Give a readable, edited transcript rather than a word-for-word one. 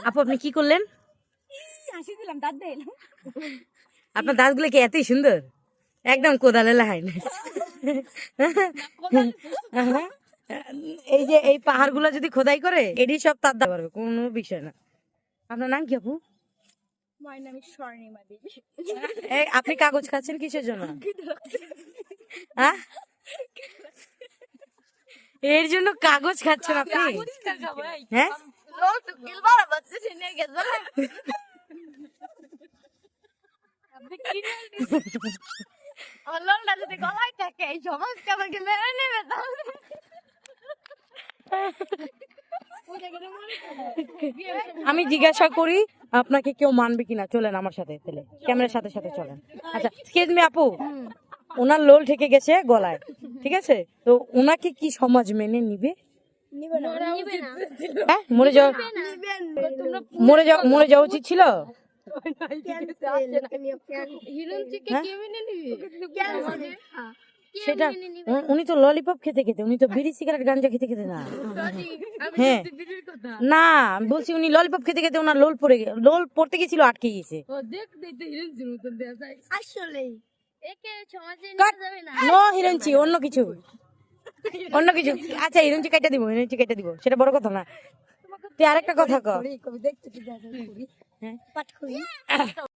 আপু আপনি কি করলেন? হাসি দিলাম, দাঁত দেয় না। আপনার দাঁতগুলো কি এতই সুন্দর? একদম কোদালে লাগাই না। এই যে এই পাহাড়গুলো যদি খোদাই করে এটি সব তার দিতে পারবে, কোনো বিষয় না। আপনার নাম কি আপু? আমার নাম স্বর্ণিমা দেবী। আপনি কাগজ খাচ্ছেন কিসের জন্য? হ্যাঁ, এর জন্য কাগজ খাচ্ছেন আপনি? হ্যাঁ, আমি জিজ্ঞাসা করি আপনাকে কেউ মানবে কিনা, চলেন আমার সাথে, তাহলে ক্যামেরার সাথে সাথে চলেন। আচ্ছা এক্সকিউজ মি আপু, ওনার লোল ঠেকে গেছে গলায়, ঠিক আছে, তো ওনাকে কি সমাজ মেনে নিবে? হ্যাঁ, মরে যাওয়া উচিত ছিল। সেটা উনি তো ললিপপ খেতে খেতে, উনি তো বিড়ি সিগারেট গাঞ্জা খেতে খেতে না। হ্যাঁ না, আমি বলছি উনি ললিপপ খেতে খেতে ওনার লোল পড়তে গেছিল, আটকে গেছে। নো হিরঞ্চি, অন্য কিছু। আচ্ছা হিরঞ্চি কেটে দিব, সেটা বড় কথা না। তুই আরেকটা কথা কর।